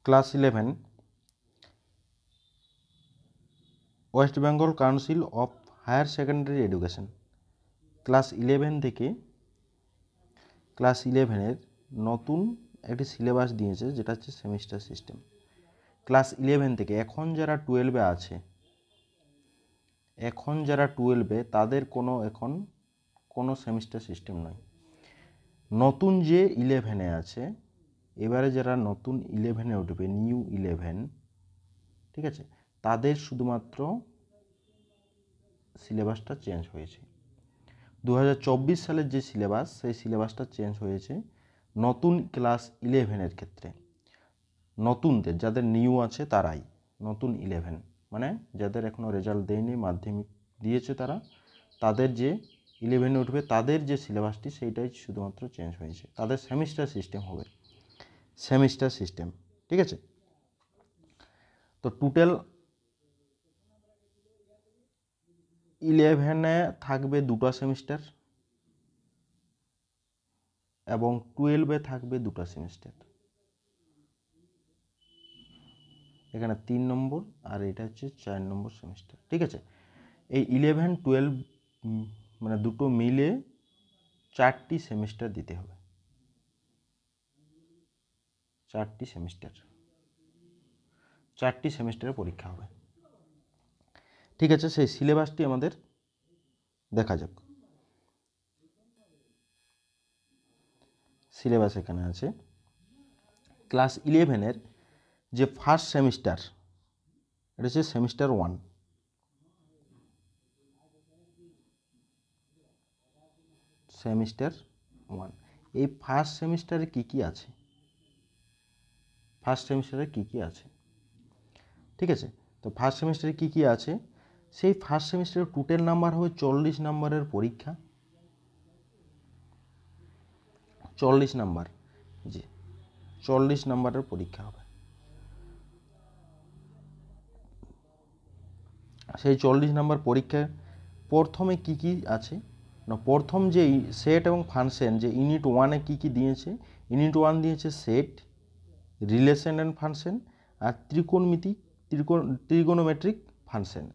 Class 11 West Bengal Council of Higher Secondary Education class 11 থেকে class 11-এর নতুন একটি syllabus দিয়েছে, যেটা হচ্ছে সেমিস্টার সিস্টেম। ক্লাস 11 থেকে এখন যারা 12-এ আছে, তাদের কোনো সেমিস্টার সিস্টেম নয়। নতুন যে 11-এ আছে, এবারে যারা নতুন 11-এ উঠবে, নিউ 11, ঠিক আছে, তাদের শুধুমাত্র সিলেবাসটা চেঞ্জ হয়েছে। 2024 সালের যে সিলেবাস, সেই সিলেবাসটা চেঞ্জ হয়েছে নতুন ক্লাস 11-এর ক্ষেত্রে। নতুনদের, যাদের নিউ আছে তারাই নতুন 11, মানে যাদের এখনও রেজাল্ট দেয়নি, মাধ্যমিক দিয়েছে তারা, তাদের যে 11-এ উঠবে তাদের যে সিলেবাসটি সেইটাই শুধুমাত্র চেঞ্জ হয়েছে। তাদের সেমিস্টার সিস্টেম হবে, সেমিস্টার সিস্টেম, ঠিক আছে। তো টোটাল 11-এ থাকবে 2টা সেমিস্টার এবং 12-এ থাকবে 2টা সেমিস্টার। এখানে 3 নম্বর আর এটা হচ্ছে 4 নম্বর সেমিস্টার, ঠিক আছে। এই 11, 12 মানে দুটো মিলে 4টি সেমিস্টার দিতে হবে, 4টি সেমিস্টারের পরীক্ষা হবে, ঠিক আছে। সেই সিলেবাসটি আমাদের দেখা যাক। সিলেবাস এখানে আছে। ক্লাস 11-এর যে ফার্স্ট সেমিস্টার, এটা হচ্ছে সেমিস্টার 1। সেমিস্টার 1, এই ফার্স্ট সেমিস্টারে কি কি আছে, ঠিক আছে। তো ফার্স্ট সেমিস্টারে কি কি আছে, সেই ফার্স্ট সেমিস্টারের টোটাল নাম্বার হবে 40 নম্বরের পরীক্ষা, 40 নাম্বার, জি 40 নম্বরের পরীক্ষা হবে। সেই 40 নম্বর পরীক্ষায় প্রথমে কি কি আছে না, প্রথম যে সেট এবং ফাংশন, যে ইউনিট 1-এ কি কি দিয়েছে, ইউনিট 1 দিয়েছে সেট, রিলেশন অ্যান্ড ফাংশন আর ত্রিগোনোমেট্রিক ফাংশন।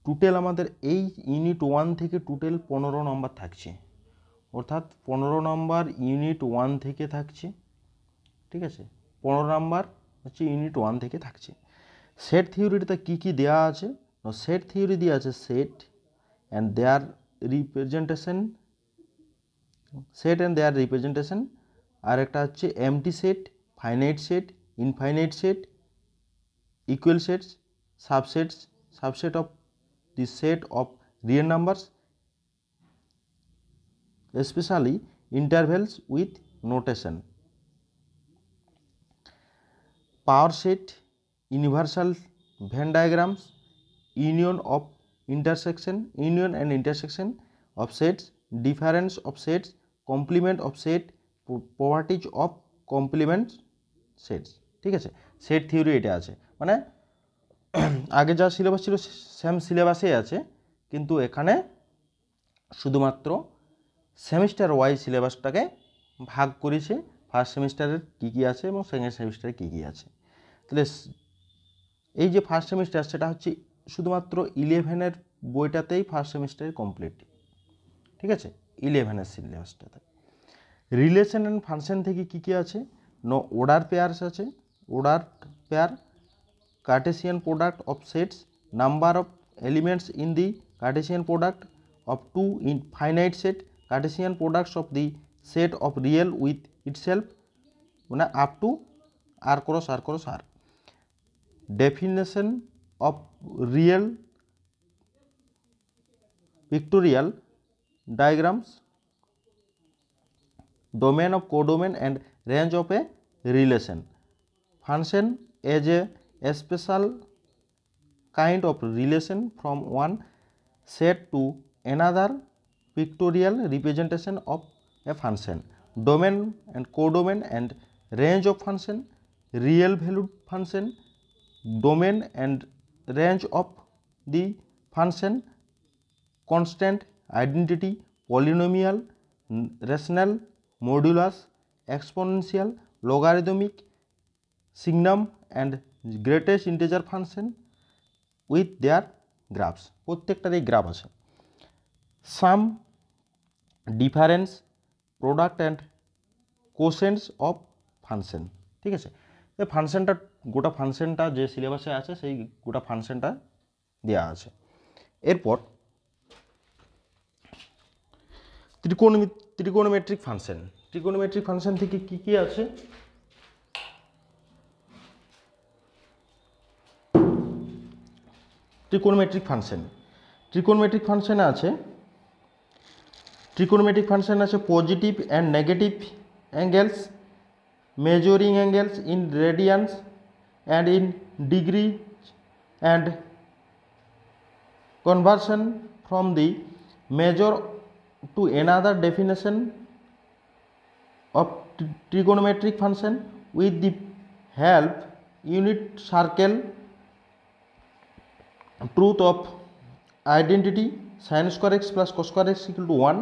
টোটাল আমাদের এই ইউনিট 1 থেকে টোটাল 15 নম্বর থাকছে, অর্থাৎ 15 নম্বর ইউনিট 1 থেকে থাকছে, ঠিক আছে। 15 নম্বর হচ্ছে ইউনিট 1 থেকে থাকছে। সেট থিওরিতে কি কি দেওয়া আছে, সেট থিওরি দেওয়া আছে সেট অ্যান্ড দেয়ার রিপ্রেজেন্টেশন, আর একটা হচ্ছে MT set, finite set, infinite set, equal sets, subset of the set of real numbers, especially intervals with notation, power set, universal Venn diagrams, union and intersection of sets, difference of sets, complement of set, properties of complement sets, ঠিক আছে। Set theory এটা আছে, মানে আগে যা syllabus ছিল same সিলেবাসেই আছে, কিন্তু এখানে শুধুমাত্র সেমিস্টার ওয়াইজ সিলেবাসটাকে ভাগ করেছে, ফার্স্ট সেমিস্টারের কী কী আছে এবং সেকেন্ড সেমিস্টারে কী কী আছে। তাহলে এই যে ফার্স্ট সেমিস্টার, সেটা হচ্ছে শুধুমাত্র 11-এর বইটাতেই ফার্স্ট সেমিস্টারে কমপ্লিট, ঠিক আছে, 11-এর সিলেবাসটাতে। রিলেশন অ্যান্ড ফাংশন থেকে কী কী আছে, অর্ডার পেয়ার্স আছে, order pair, Cartesian product of sets, number of elements in the Cartesian product of two infinite set, Cartesian products of the set of real with itself, মানে up to r cross r cross r, definition of real pictorial diagrams, domain of codomain and range of a relation, function as a special kind of relation from one set to another, pictorial representation of a function, domain and codomain and range of function, real valued function, domain and range of the function, constant, identity, polynomial, rational, modulus, exponential, logarithmic, signum and greatest integer function with their graphs, প্রত্যেকটারই graph আছে। Sum, difference, product and quotients of function, ঠিক আছে। এই ফাংশনটা, গোটা ফাংশনটা যে সিলেবাসে আছে সেই গোটা ফাংশনটা দেওয়া আছে। এরপর ত্রিকোণমিতিক ফাংশন, ত্রিকোণমিতিক ফাংশন থেকে কি কি আছে? ত্রিকোণমিতিক ফাংশন, ত্রিকোণমিতিক ফাংশনে আছে, ত্রিকোণমিতিক ফাংশন আছে positive and negative angles, measuring angles in radiance and in degree, and conversion from the measure to another definition of trigonometric function with the help unit circle, truth of identity, sin square x plus cos square x equal to 1,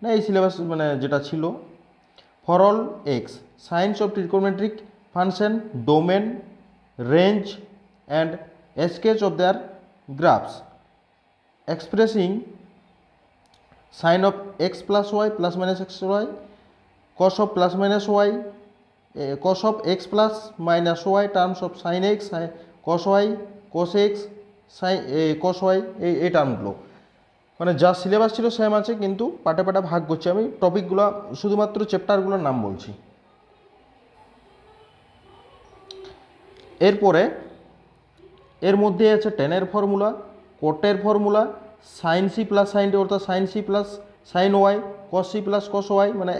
না এই syllabus মানে যেটা ছিল। for all x, signs of trigonometric function, domain, range and sketch of their graphs, expressing sin of x plus y plus minus xy, cos of plus minus y, cos of x plus minus y terms of sin x, cos y, cos x, sin cos y, এই টার্মগুলো মানে যা syllabus ছিল same আছে, কিন্তু পাটে পাটে ভাগ করছি আমি। টপিকগুলো শুধুমাত্র চ্যাপ্টারগুলোর নাম বলছি। এরপরে এর মধ্যে আছে টেনের ফর্মুলা, কোটের formula, sine C plus sine T অর্থাৎ sine C plus sine Y, cos C plus cos Y মানে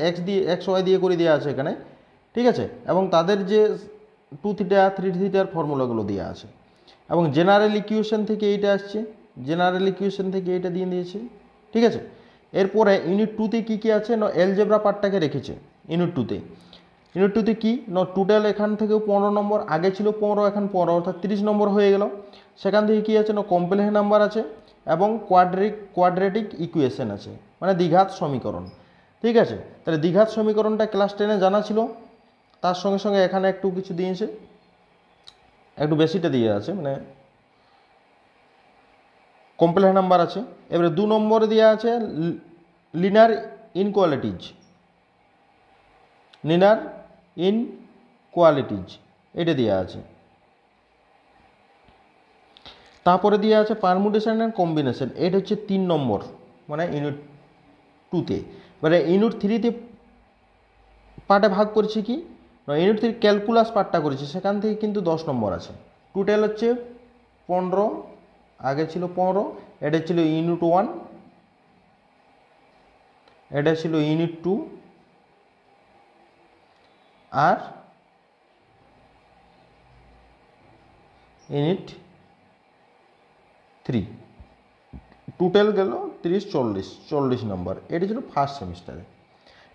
এক্স ওয়াই দিয়ে করে দেওয়া আছে এখানে, ঠিক আছে। এবং তাদের যে 2 থিটা 3 থিটার ফর্মুলাগুলো দেওয়া আছে। এবং জেনারেল ইকুয়েশন থেকে এইটা আসছে, জেনারেল ইকুয়েশন থেকে এইটা দিয়ে দিয়েছে, ঠিক আছে। এরপরে ইউনিট 2তে কী কী আছে না, এলজেব্রা পার্টটাকে রেখেছে ইউনিট 2তে। ইউনিট 2তে কি না, টোটাল এখান থেকেও 15 নম্বর, আগে ছিল 15, এখন 15 অর্থাৎ 30 নম্বর হয়ে গেল। সেখান থেকে কী আছে না, কমপ্লেক্স নাম্বার আছে এবং কোয়াড্রেটিক ইকুয়েশন আছে, মানে দ্বিঘাত সমীকরণ, ঠিক আছে। তাহলে দ্বিঘাত সমীকরণটা ক্লাস 10-এ জানা ছিল, তার সঙ্গে সঙ্গে এখানে একটু কিছু দিয়েছে, একটু বেশিটা দিয়ে আছে, মানে কমপ্লেক্স নাম্বার আছে। এবারে 2 নম্বরে দেওয়া আছে লিনিয়ার ইনকোয়ালিটিজ, লিনিয়ার ইনকোয়ালিটিজ এটা দেওয়া আছে। তারপরে দেওয়া আছে পারমুটেশন অ্যান্ড কম্বিনেশন, এটা হচ্ছে 3 নম্বর মানে ইউনিট 2তে। এবারে ইউনিট 3তে পার্টে ভাগ করেছি কি না, ইউনিট 3 ক্যালকুলাস পার্টটা করেছি, সেখান থেকে কিন্তু 10 নম্বর আছে। টোটাল হচ্ছে 15, আগে ছিল 15, এটা ছিল ইউনিট 1, এটা ছিল ইউনিট 2 আর ইউনিট 3, টোটাল গেল 30-40 নম্বর। এটা ছিল ফার্স্ট সেমিস্টারে,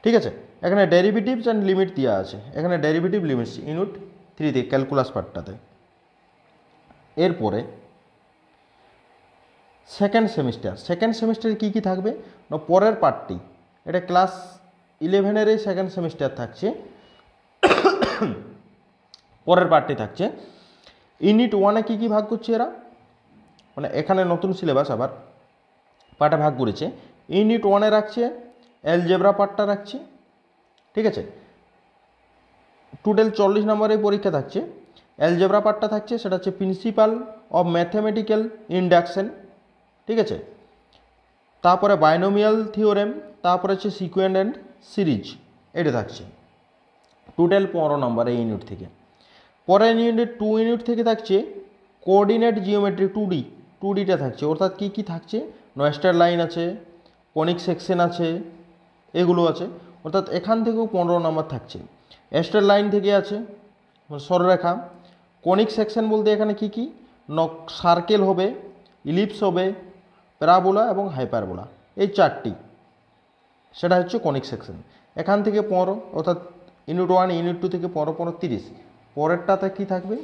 ঠিক আছে। এখানে ডেরিভেটিভস অ্যান্ড লিমিট দেওয়া আছে, এখানে ডেরিভেটিভ লিমিটস ইউনিট 3তে ক্যালকুলাস পার্টটাতে। এরপরে সেকেন্ড সেমিস্টারে কী কী থাকবে না, পরের পার্টটি, এটা ক্লাস 11-এরই সেকেন্ড সেমিস্টার থাকছে, পরের পার্টটি থাকছে। ইউনিট 1-এ কী কী ভাগ করছে এরা, মানে এখানে নতুন সিলেবাস আবার পার্টে ভাগ করেছে। ইউনিট 1-এ রাখছে অ্যালজেব্রা পার্টটা রাখছে, ঠিক আছে। টোটাল 40 নম্বরের পরীক্ষা থাকছে। অ্যালজেব্রা পার্টটা থাকছে, সেটা হচ্ছে প্রিন্সিপাল অফ ম্যাথমেটিক্যাল ইন্ডাকশন, ঠিক আছে। তারপরে বাইনোমিয়াল থিওরেম, তারপরে হচ্ছে সিকোয়েন্ট অ্যান্ড সিরিজ, এটা থাকছে। টোটাল 15 নম্বর এই ইউনিট থেকে। পরের ইউনিট 2 ইউনিট থেকে থাকছে কোঅর্ডিনেট জিওমেট্রি 2Dটা থাকছে, অর্থাৎ কী কী থাকছে, নয়েস্টার লাইন আছে, কনিক সেকশন আছে, এগুলো আছে, অর্থাৎ এখান থেকেও 15 নম্বর থাকছে। স্টার লাইন থেকে আছে সরলরেখা, কনিক সেকশন বলতে এখানে কি কি সার্কেল হবে, ইলিপস হবে, প্যারাবোলা এবং হাইপারবোলা, এই 4টি, সেটা হচ্ছে কনিক সেকশন। এখান থেকে 15, অর্থাৎ ইউনিট 1 ইউনিট 2 থেকে 15 15 30। পরেরটাতে কি থাকবে,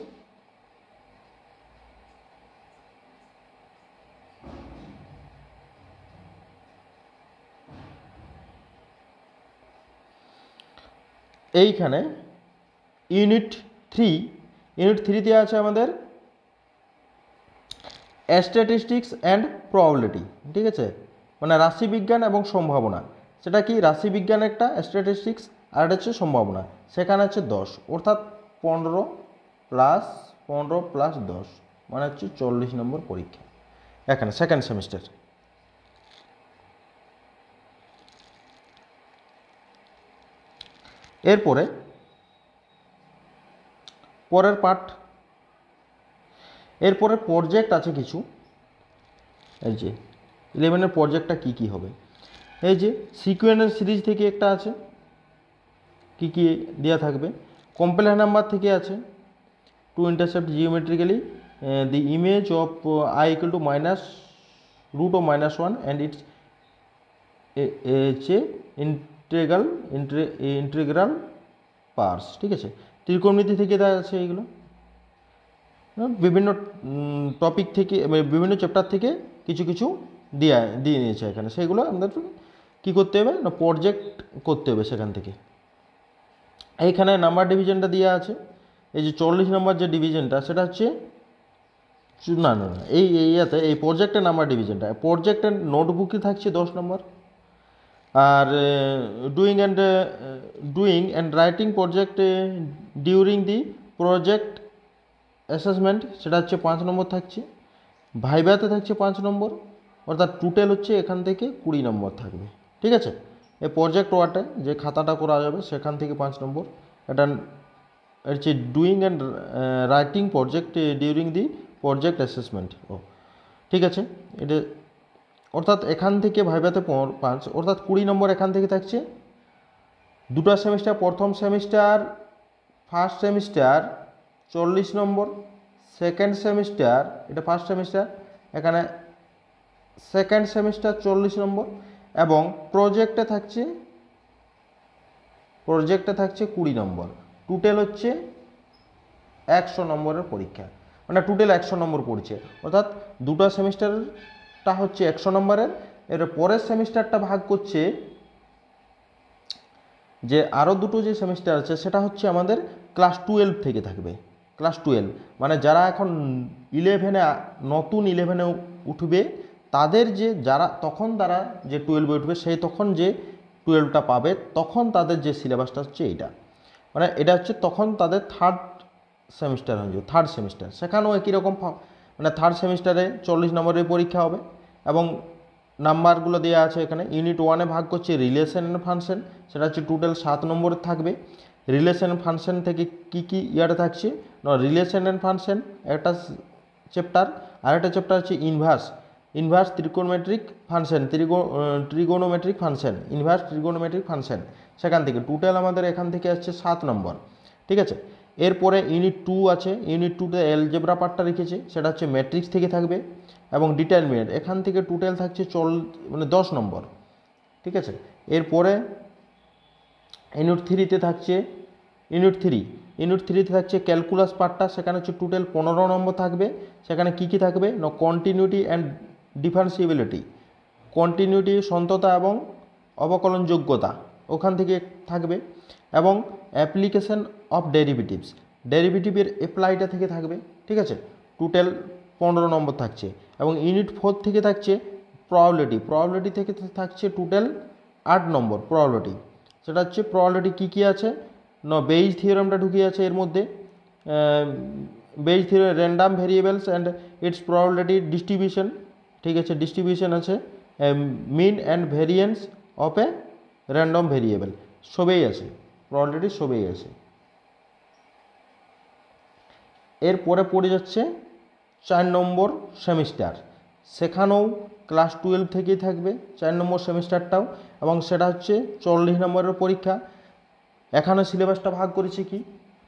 এইখানে ইউনিট 3 ইউনিট 3-তে আছে আমাদের স্ট্যাটিস্টিক্স অ্যান্ড প্রবাবিলিটি, ঠিক আছে, মানে রাশিবিজ্ঞান এবং সম্ভাবনা। সেটা কি, রাশিবিজ্ঞান একটা, স্ট্যাটিস্টিক্স আর একটা হচ্ছে সম্ভাবনা। সেখানে হচ্ছে 10, অর্থাৎ 15+15+10 মানে হচ্ছে 40 নম্বর পরীক্ষা এখানে সেকেন্ড সেমিস্টার। এরপরে পরের পার্ট, এরপরে প্রজেক্ট আছে কিছু। এই যে 11-এর প্রজেক্টটা কি কি হবে, এই যে সিকোয়েন্স সিরিজ থেকে একটা আছে, কি কি দেওয়া থাকবে, কমপ্লেক্স নাম্বার থেকে আছে, to intercept geometrically the image of i equal to -√(-1) and its integral parts, ঠিক আছে। ত্রিকোণমিতি থেকে দেওয়া আছে এইগুলো, বিভিন্ন টপিক থেকে বিভিন্ন চ্যাপ্টার থেকে কিছু কিছু দিয়ে নিয়েছে এখানে, সেইগুলো আমাদের কী করতে হবে না, প্রজেক্ট করতে হবে সেখান থেকে। এইখানে নাম্বার ডিভিশনটা দেওয়া আছে, এই যে 40 নম্বর যে ডিভিশনটা সেটা হচ্ছে না না না এই ইয়াতে এই প্রজেক্টের নাম্বার ডিভিশনটা, প্রজেক্টের নোটবুকে থাকছে 10 নম্বর, আর drawing and writing project during the project assessment সেটা হচ্ছে 5 নম্বর থাকছে, ভাইভাতে থাকছে 5 নম্বর, অর্থাৎ টোটাল হচ্ছে এখান থেকে 20 নম্বর থাকবে, ঠিক আছে। এই প্রজেক্ট ওয়ার্টে যে খাতাটা করা যাবে সেখান থেকে 5 নম্বর, এটা হচ্ছে drawing and writing project during the project assessment, ও ঠিক আছে। এটা অর্থাৎ এখান থেকে ভাইভাতে 5, অর্থাৎ 20 নম্বর এখান থেকে থাকছে। দুটো সেমিস্টার, প্রথম সেমিস্টার ফার্স্ট সেমিস্টার 40 নম্বর, সেকেন্ড সেমিস্টার এটা ফার্স্ট সেমিস্টার, এখানে সেকেন্ড সেমিস্টার 40 নম্বর, এবং প্রজেক্টে থাকছে 20 নম্বর। টোটাল হচ্ছে 100 নম্বরের পরীক্ষা, মানে টোটাল 100 নম্বর পড়ছে, অর্থাৎ দুটো সেমিস্টারটা হচ্ছে 100 নম্বরের। এর পরের সেমিস্টারটা ভাগ করছে যে আরও দুটো যে সেমিস্টার আছে সেটা হচ্ছে আমাদের ক্লাস 12 থেকে থাকবে। ক্লাস 12 মানে যারা এখন 11-এ নতুন 11-এ উঠবে তাদের যে যারা তখন তারা যে 12-এ উঠবে সেই তখন যে 12টা পাবে, তখন তাদের যে সিলেবাসটা হচ্ছে এইটা, মানে এটা হচ্ছে তখন তাদের থার্ড সেমিস্টার হয়ে যাবে, থার্ড সেমিস্টার। সেখানেও একই রকম, মানে থার্ড সেমিস্টারে 40 নম্বরের পরীক্ষা হবে, এবং নাম্বারগুলো দেওয়া আছে এখানে। ইউনিট 1-এ ভাগ করছে রিলেশন অ্যান্ড ফাংশন, সেটা হচ্ছে টোটাল 7 নম্বরের থাকবে। রিলেশন ফাংশন থেকে কি কি ইয়ারে থাকছে না, রিলেশন অ্যান্ড ফাংশন একটা চ্যাপ্টার, আর একটা চ্যাপ্টার হচ্ছে inverse trigonometric function, trigonometric function, inverse trigonometric function, সেখান থেকে টোটাল আমাদের এখান থেকে আসছে 7 নম্বর, ঠিক আছে। এরপরে ইউনিট 2 আছে, ইউনিট 2তে অ্যালজেব্রা পার্টটা রেখেছে, সেটা হচ্ছে ম্যাট্রিক্স থেকে থাকবে, এবং ডিটারমিনেন্ট এখান থেকে টোটাল থাকছে 10 নম্বর, ঠিক আছে। এরপরে ইউনিট 3-তে থাকছে ইউনিট 3-তে থাকছে ক্যালকুলাস পার্টটা, সেখানে হচ্ছে টোটাল 15 নম্বর থাকবে। সেখানে কি কি থাকবে না, কন্টিনিউটি অ্যান্ড ডিফারেন্সিবিলিটি, কন্টিনিউটি সন্ততা এবং অবকলনযোগ্যতা ওখান থেকে থাকবে, এবং অ্যাপ্লিকেশন অফ ডেরিভেটিভের অ্যাপ্লাইটা থেকে থাকবে, ঠিক আছে। টোটাল 15 নম্বর থাকছে। এবং ইউনিট 4 থেকে থাকছে প্রবাবিলিটি থেকে থাকছে টোটাল 8 নম্বর প্রবাবিলিটি। সেটা হচ্ছে প্রবাবিলিটি কী কী আছে না, বেইজ থিওরামটা ঢুকিয়ে আছে এর মধ্যে, Bayes theorem, random variables and its probability distribution, ঠিক আছে, ডিস্ট্রিবিউশন আছে, mean and variance of a random variable, সবেই আছে, প্রবাবিলিটি সবেই আছে। এরপরে পড়ে যাচ্ছে 4 নম্বর সেমিস্টার, সেখানেও ক্লাস 12 থেকেই থাকবে 4 নম্বর সেমিস্টারটাও, এবং সেটা হচ্ছে 40 নম্বরের পরীক্ষা। এখানে সিলেবাসটা ভাগ করেছে কি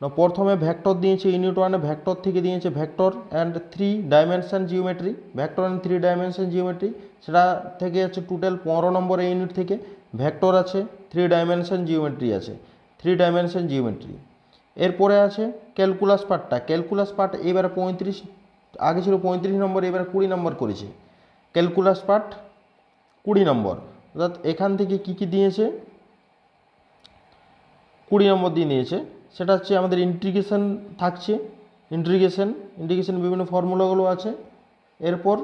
না, প্রথমে ভেক্টর দিয়েছে, ইউনিট 1-এ ভেক্টর থেকে দিয়েছে vector and 3 dimension geometry, vector and 3 dimension geometry, সেটা থেকে আছে টোটাল 15 নম্বর ইউনিট থেকে। ভেক্টর আছে, 3 ডাইমেনশন জিওমেট্রি আছে, 3 ডাইমেনশন জিওমেট্রি। এরপরে আছে ক্যালকুলাস পার্টটা, ক্যালকুলাস পার্ট এবারে 35, আগে ছিল 35 নম্বর, এবারে 20 নম্বর করেছে। ক্যালকুলাস পার্ট 20 নম্বর, অর্থাৎ এখান থেকে কি কি দিয়েছে 20 নম্বর দিয়ে নিয়েছে। সেটা হচ্ছে আমাদের ইন্টিগ্রেশন থাকছে, ইন্টিগ্রেশন বিভিন্ন ফর্মুলাগুলো আছে। এরপর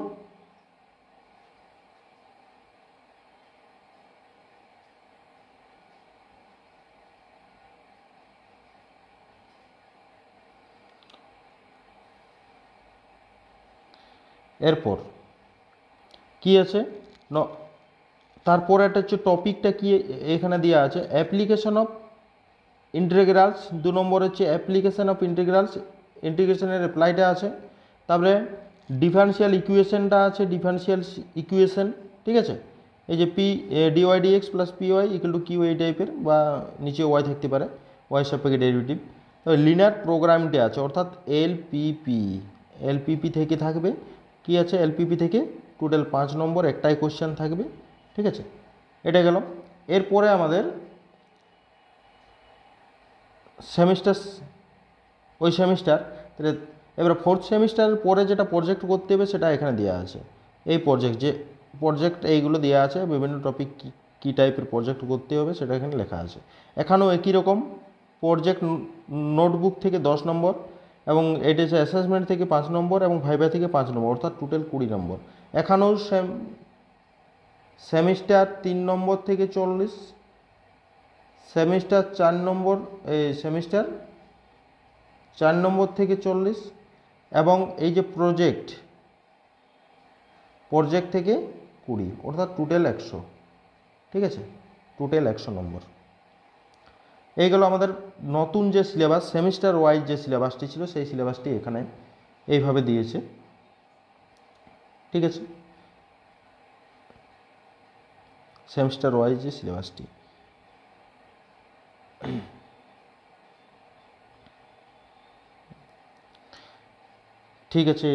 কি আছে তারপর একটা হচ্ছে টপিকটা কি এখানে দেওয়া আছে, অ্যাপ্লিকেশন অফ ইন্টিগ্রালস। 2 নম্বর হচ্ছে অ্যাপ্লিকেশন অফ ইন্টিগ্রালস, ইন্টিগ্রেশনের অ্যাপ্লাইটা আছে। তারপরে ডিফারেন্সিয়াল ইকুয়েশনটা আছে, ডিফারেন্সিয়াল ইকুয়েশন, ঠিক আছে। এই যে p dy dx plus p y equal to q, এই টাইপের, বা নিচে ওয়াই থাকতে পারে, ওয়াই সাপেক্ষে ডেরিভেটিভ। তবে লিনিয়ার প্রোগ্রামটা আছে, অর্থাৎ এলপিপি থেকে থাকবে, কি আছে এলপিপি থেকে টোটাল 5 নম্বর, একটাই কোশ্চেন থাকবে, ঠিক আছে। এটা গেল। এরপরে আমাদের সেমিস্টার, ওই সেমিস্টার, তাহলে এবার 4th সেমিস্টারের পরে যেটা প্রজেক্ট করতে হবে সেটা এখানে দেওয়া আছে। এই প্রজেক্ট এইগুলো দেওয়া আছে, বিভিন্ন টপিক কী টাইপের প্রজেক্ট করতে হবে সেটা এখানে লেখা আছে। এখানেও একই রকম, প্রজেক্ট নোটবুক থেকে 10 নম্বর, এবং এটা হচ্ছে অ্যাসেসমেন্ট থেকে 5 নম্বর, এবং ভাইভা থেকে 5 নম্বর, অর্থাৎ টোটাল 20 নম্বর। এখানেও সেমিস্টার 3 নম্বর থেকে 40, সেমিস্টার 4 নম্বর, সেমিস্টার 4 নম্বর থেকে 40, এবং এই যে প্রজেক্ট থেকে 20, অর্থাৎ টোটাল 100, ঠিক আছে, টোটাল 100 নম্বর। এইগুলো আমাদের নতুন যে সিলেবাস, সেমিস্টার ওয়াইজ যে সিলেবাসটি ছিল সেই সিলেবাসটি এখানে এইভাবে দিয়েছে, ঠিক আছে, সেমিস্টার ওয়াইজ যে সিলেবাসটি। ঠিক আছে।